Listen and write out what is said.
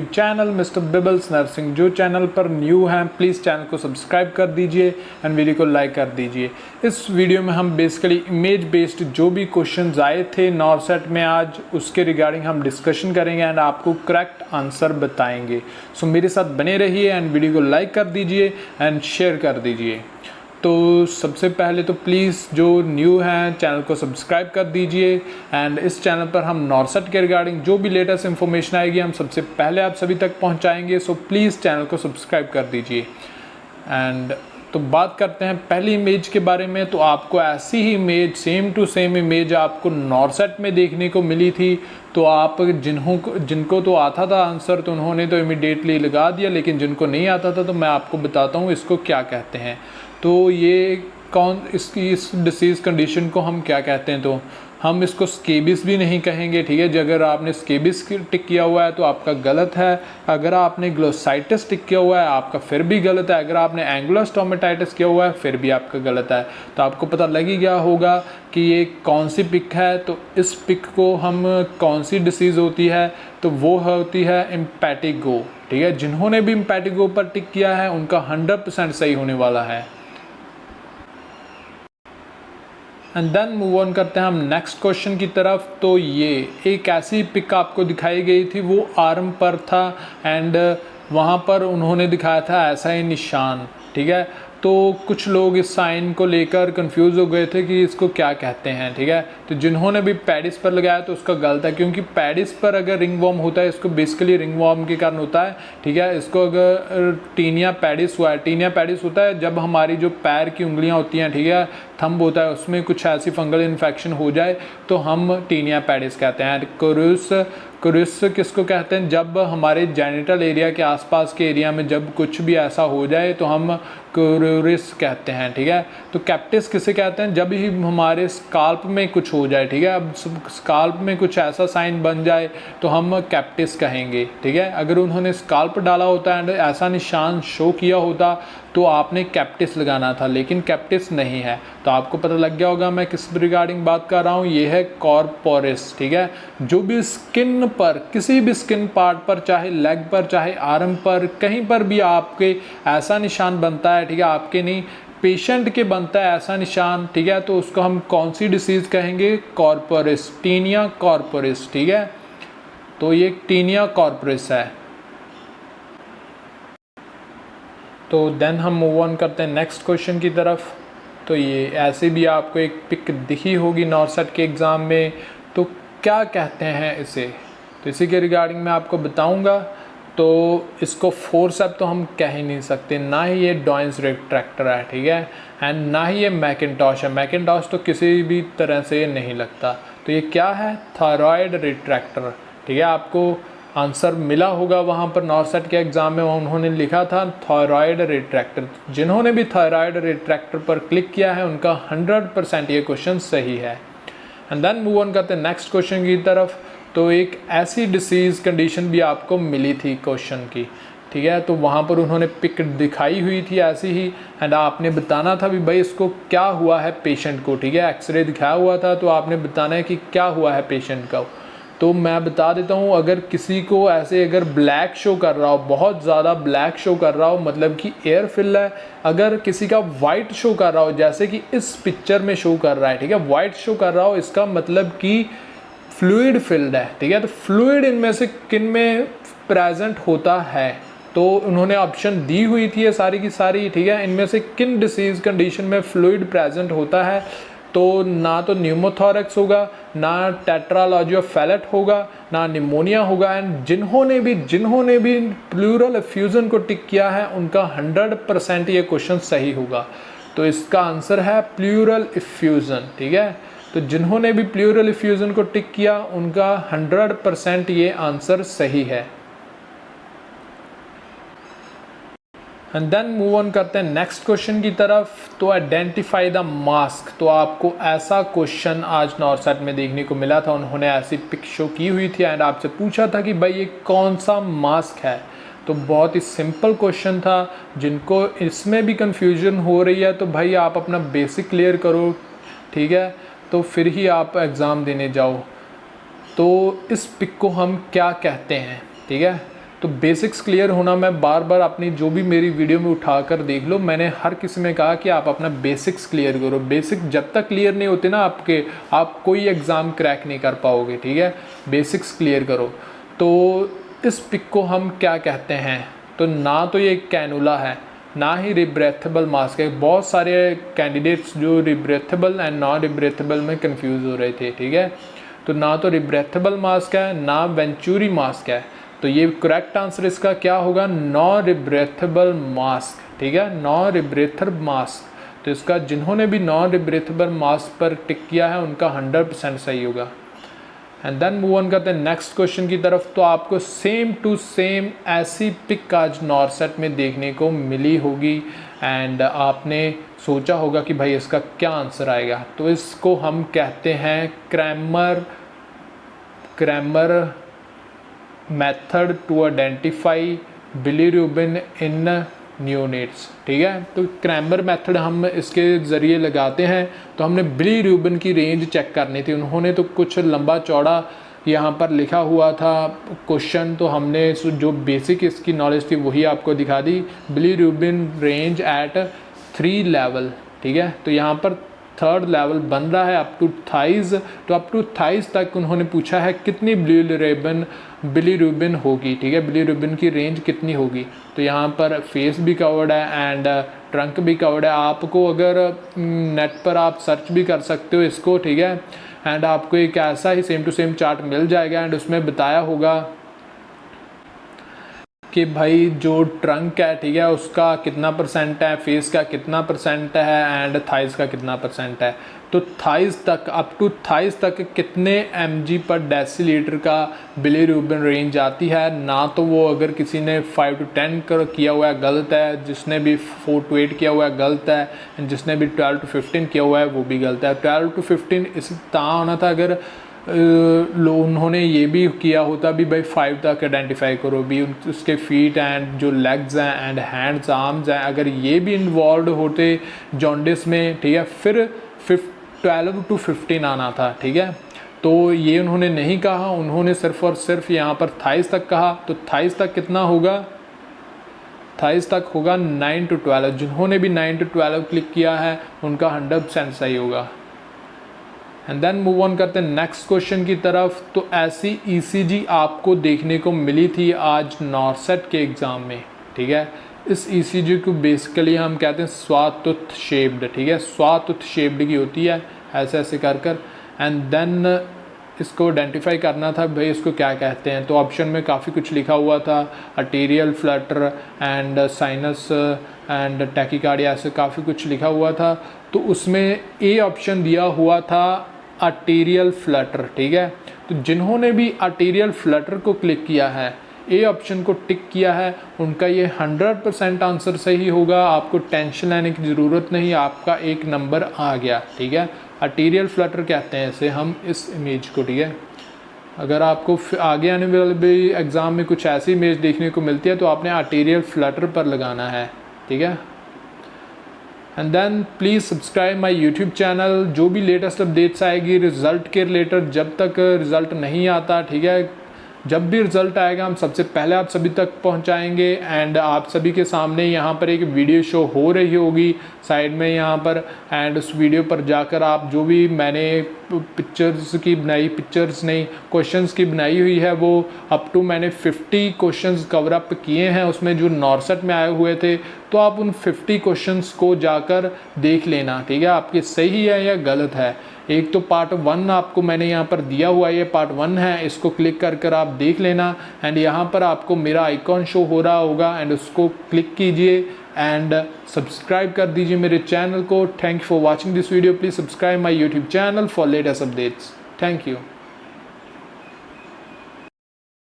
Channel mister Bibbles nursing. जो channel पर new हैं प्लीज़ चैनल को सब्सक्राइब कर दीजिए एंड वीडियो को लाइक कर दीजिए। इस वीडियो में हम बेसिकली इमेज बेस्ड जो भी क्वेश्चंस आए थे नॉरसेट में आज उसके रिगार्डिंग हम डिस्कशन करेंगे एंड आपको करेक्ट आंसर बताएंगे। सो मेरे साथ बने रहिए एंड वीडियो को लाइक कर दीजिए एंड शेयर कर दीजिए। तो सबसे पहले तो प्लीज़ जो न्यू हैं चैनल को सब्सक्राइब कर दीजिए एंड इस चैनल पर हम नॉरसेट के रिगार्डिंग जो भी लेटेस्ट इन्फॉर्मेशन आएगी हम सबसे पहले आप सभी तक पहुंचाएंगे। सो प्लीज़ चैनल को सब्सक्राइब कर दीजिए। एंड तो बात करते हैं पहली इमेज के बारे में। तो आपको ऐसी ही image same to same image आपको नॉरसेट में देखने को मिली थी। तो आप जिनको तो आता था आंसर तो उन्होंने तो इमीडिएटली लगा दिया, लेकिन जिनको नहीं आता था तो मैं आपको बताता हूँ इसको क्या कहते हैं। तो ये इस डिसीज़ कंडीशन को हम क्या कहते हैं, तो हम इसको स्केबिस भी नहीं कहेंगे, ठीक है। अगर आपने स्केबिस टिक किया हुआ है तो आपका गलत है। अगर आपने ग्लोसाइटिस टिक किया हुआ है आपका फिर भी गलत है। अगर आपने एंग्लोस्टोमेटाइटिस किया हुआ है फिर भी आपका गलत है। तो आपको पता लग ही गया होगा कि ये कौन सी पिक है। तो इस पिक को हम कौन सी डिसीज़ होती है, तो वो होती है इम्पैटिगो, ठीक है। जिन्होंने भी इम्पैटिगो पर टिक किया है उनका 100% सही होने वाला है। एंड देन मूव ऑन करते हैं हम नेक्स्ट क्वेश्चन की तरफ। तो ये एक ऐसी पिक आपको दिखाई गई थी, वो आर्म पर था एंड वहाँ पर उन्होंने दिखाया था ऐसा ही निशान, ठीक है। तो कुछ लोग इस साइन को लेकर कंफ्यूज हो गए थे कि इसको क्या कहते हैं, ठीक है। तो जिन्होंने भी पैडिस पर लगाया तो उसका गलत है, क्योंकि पैडिस पर अगर रिंग वॉर्म होता है इसको बेसिकली रिंग वॉर्म के कारण होता है, ठीक है। इसको अगर टीनिया पैडिस हुआ है, टीनिया पैडिस होता है जब हमारी जो पैर की उंगलियां होती हैं, ठीक है, थंब होता है, उसमें कुछ ऐसी फंगल इन्फेक्शन हो जाए तो हम टीनिया पैडिस कहते हैं। कुरुस किसको कहते हैं, जब हमारे जेनिटल एरिया के आसपास के एरिया में जब कुछ भी ऐसा हो जाए तो हम कुरुस कहते हैं, ठीक है। तो कैप्टिस किसे कहते हैं, जब ही हमारे स्काल्प में कुछ हो जाए, ठीक है। अब स्काल्प में कुछ ऐसा साइन बन जाए तो हम कैप्टिस कहेंगे, ठीक है। अगर उन्होंने स्काल्प डाला होता एंड ऐसा निशान शो किया होता तो आपने कैप्टिस लगाना था, लेकिन कैप्टिस नहीं है। तो आपको पता लग गया होगा मैं किस रिगार्डिंग बात कर रहा हूँ। ये है कॉर्पोरिस, ठीक है। जो भी स्किन पर, किसी भी स्किन पार्ट पर, चाहे लेग पर, चाहे आर्म पर, कहीं पर भी आपके ऐसा निशान बनता है, ठीक है, आपके नहीं पेशेंट के बनता है ऐसा निशान, ठीक है, तो उसको हम कौन सी डिसीज़ कहेंगे, कॉर्पोरिस, टीनिया कॉर्पोरिस, ठीक है। तो ये टीनिया कॉर्पोरिस है। तो देन हम मूव ऑन करते हैं नेक्स्ट क्वेश्चन की तरफ। तो ये ऐसे भी आपको एक पिक दिखी होगी नॉरसेट के एग्ज़ाम में। तो क्या कहते हैं इसे, तो इसी के रिगार्डिंग मैं आपको बताऊंगा। तो इसको फोर्सेप तो हम कह ही नहीं सकते, ना ही ये डॉइंस रिट्रैक्टर है, ठीक है, एंड ना ही ये मैकिन्टॉश है। मैकिन्टॉश तो किसी भी तरह से नहीं लगता। तो ये क्या है, थायराइड रिट्रैक्टर, ठीक है। आपको आंसर मिला होगा वहाँ पर नॉरसेट के एग्ज़ाम में, उन्होंने लिखा था थायराइड रिट्रैक्टर। जिन्होंने भी थायराइड रिट्रैक्टर पर क्लिक किया है उनका 100% ये क्वेश्चन सही है। एंड देन मूव ऑन करते हैं नेक्स्ट क्वेश्चन की तरफ। तो एक ऐसी डिसीज़ कंडीशन भी आपको मिली थी क्वेश्चन की, ठीक है। तो वहाँ पर उन्होंने पिक दिखाई हुई थी ऐसी ही एंड आपने बताना था भी भाई इसको क्या हुआ है पेशेंट को, ठीक है। एक्सरे दिखाया हुआ था तो आपने बताना है कि क्या हुआ है पेशेंट का। तो मैं बता देता हूँ, अगर किसी को ऐसे अगर ब्लैक शो कर रहा हो, बहुत ज़्यादा ब्लैक शो कर रहा हो, मतलब कि एयर फिल है। अगर किसी का वाइट शो कर रहा हो, जैसे कि इस पिक्चर में शो कर रहा है, ठीक है, वाइट शो कर रहा हो, इसका मतलब कि फ्लूइड फिल्ड है, ठीक है। तो फ्लूइड इनमें से किन में प्रेजेंट होता है, तो उन्होंने ऑप्शन दी हुई थी ये सारी की सारी, ठीक है। इनमें से किन डिसीज़ कंडीशन में फ्लूइड प्रेजेंट होता है, तो ना तो न्यूमोथोरैक्स होगा, ना टेट्रालॉजियोफेलेट होगा, ना निमोनिया होगा। एंड जिन्होंने भी प्लूरल एफ्यूजन को टिक किया है उनका 100% ये क्वेश्चन सही होगा। तो इसका आंसर है प्लूरल एफ्यूजन, ठीक है। तो जिन्होंने भी प्लूरल एफ्यूजन को टिक किया उनका 100% ये आंसर सही है। एंड देन मूव ऑन करते हैं नेक्स्ट क्वेश्चन की तरफ। तो आइडेंटिफाई द मास्क। तो आपको ऐसा क्वेश्चन आज नॉरसेट में देखने को मिला था, उन्होंने ऐसी पिक शो की हुई थी एंड आपसे पूछा था कि भाई ये कौन सा मास्क है। तो बहुत ही सिंपल क्वेश्चन था। जिनको इसमें भी कंफ्यूजन हो रही है तो भाई आप अपना बेसिक क्लियर करो, ठीक है, तो फिर ही आप एग्ज़ाम देने जाओ। तो इस पिक को हम क्या कहते हैं, ठीक है। तो बेसिक्स क्लियर होना, मैं बार बार अपनी जो भी मेरी वीडियो में उठा कर देख लो, मैंने हर किसी में कहा कि आप अपना बेसिक्स क्लियर करो। बेसिक जब तक क्लियर नहीं होते ना आपके, आप कोई एग्ज़ाम क्रैक नहीं कर पाओगे, ठीक है। बेसिक्स क्लियर करो। तो इस पिक को हम क्या कहते हैं? तो ना तो ये कैनुला है, ना ही रिब्रेथेबल मास्क है। बहुत सारे कैंडिडेट्स जो रिब्रेथेबल एंड नॉन रिब्रेथेबल में कंफ्यूज हो रहे थे, ठीक है। तो ना तो रिब्रेथेबल मास्क है, ना वेंचुरी मास्क है। तो ये करेक्ट आंसर इसका क्या होगा? नॉन रिब्रेथेबल मास्क, ठीक है, नॉन रिब्रेथर मास्क। तो इसका जिन्होंने भी नॉन रिब्रेथेबल मास्क पर टिक किया है उनका 100% सही होगा। एंड देन मूव ऑन करते हैं नेक्स्ट क्वेश्चन की तरफ। तो आपको सेम टू सेम ऐसी पिक आज नॉरसेट में देखने को मिली होगी एंड आपने सोचा होगा कि भाई इसका क्या आंसर आएगा। तो इसको हम कहते हैं Kramer method to identify bilirubin in neonates, ठीक है। तो क्रैमर मेथड हम इसके ज़रिए लगाते हैं। तो हमने बिलीरुबिन की रेंज चेक करनी थी। उन्होंने तो कुछ लंबा चौड़ा यहाँ पर लिखा हुआ था क्वेश्चन, तो हमने जो बेसिक इसकी नॉलेज थी वही आपको दिखा दी। बिलीरुबिन रेंज एट 3 लेवल, ठीक है। तो यहाँ पर 3rd लेवल बन रहा है अप टू थाइज। तो अप टू थाइज तक उन्होंने पूछा है कितनी बिलीरुबिन होगी, ठीक है, बिलीरुबिन की रेंज कितनी होगी। तो यहाँ पर फेस भी कवर्ड है एंड ट्रंक भी कवर्ड है। आपको अगर नेट पर आप सर्च भी कर सकते हो इसको, ठीक है, एंड आपको एक ऐसा ही सेम टू सेम चार्ट मिल जाएगा एंड उसमें बताया होगा कि भाई जो ट्रंक है, ठीक है, उसका कितना % है, फेस का कितना % है एंड थाइज का कितना % है। तो थाइज तक अप टू थाइज तक कितने mg/डेसीलीटर का बिलीरुबिन रेंज आती है। ना तो वो अगर किसी ने 5 to 10 किया हुआ है गलत है, जिसने भी 4 to 8 किया हुआ है गलत है, जिसने भी 12 to 15 किया हुआ है वो भी गलत है। 12 to 15 इस तरह होना था अगर उन्होंने ये भी किया होता भी भाई 5 तक आइडेंटिफाई करो भी, उसके फीट एंड जो लेग्स हैं एंड हैंड्स आर्म्स हैं, अगर ये भी इन्वॉल्व होते जॉन्डिस में, ठीक है, फिर 12 to 15 आना था, ठीक है। तो ये उन्होंने नहीं कहा, उन्होंने सिर्फ और सिर्फ यहाँ पर थाइस तक कहा। तो थाइस तक कितना होगा? थाइस तक होगा 9 to 12। जिन्होंने भी 9 to 12 क्लिक किया है उनका 100% सही होगा। एंड देन मूव ऑन करते हैं नेक्स्ट क्वेश्चन की तरफ। तो ऐसी ECG आपको देखने को मिली थी आज नॉरसेट के एग्ज़ाम में, ठीक है। इस ECG को बेसिकली हम कहते हैं स्वातुथ शेप्ड, ठीक है, स्वातुथ शेप्ड की होती है ऐसे ऐसे कर एंड देन इसको आइडेंटिफाई करना था भाई इसको क्या कहते हैं। तो ऑप्शन में काफ़ी कुछ लिखा हुआ था, arterial Flutter and sinus and tachycardia, ऐसे काफ़ी कुछ लिखा हुआ था। तो उसमें ए ऑप्शन दिया हुआ था आर्टेरियल फ्लटर, ठीक है। तो जिन्होंने भी आर्टेरियल फ्लटर को क्लिक किया है, ए ऑप्शन को टिक किया है, उनका ये 100% आंसर सही होगा। आपको टेंशन लेने की ज़रूरत नहीं, आपका एक नंबर आ गया, ठीक है। आर्टेरियल फ्लटर कहते हैं इसे हम इस इमेज को, ठीक है। अगर आपको आगे आने वाले भी एग्ज़ाम में कुछ ऐसी इमेज देखने को मिलती है तो आपने आर्टेरियल फ्लटर पर लगाना है, ठीक है। And then please subscribe my YouTube channel. जो भी लेटेस्ट अपडेट्स आएगी रिज़ल्ट के रिलेटेड, जब तक रिज़ल्ट नहीं आता, ठीक है, जब भी रिज़ल्ट आएगा हम सबसे पहले आप सभी तक पहुंचाएंगे। एंड आप सभी के सामने यहाँ पर एक वीडियो शो हो रही होगी साइड में यहाँ पर, एंड उस वीडियो पर जाकर आप जो भी मैंने पिक्चर्स नहीं क्वेश्चंस की बनाई हुई है वो अप टू मैंने 50 क्वेश्चंस कवर अप किए हैं उसमें जो नॉरसेट में आए हुए थे। तो आप उन 50 क्वेश्चंस को जाकर देख लेना, ठीक है, आपके सही है या गलत है। एक तो पार्ट 1 आपको मैंने यहाँ पर दिया हुआ है, ये पार्ट 1 है, इसको क्लिक कर आप देख लेना। एंड यहाँ पर आपको मेरा आइकॉन शो हो रहा होगा एंड उसको क्लिक कीजिए एंड सब्सक्राइब कर दीजिए मेरे चैनल को। Thank you for watching this video. Please subscribe my YouTube channel for latest updates. Thank you.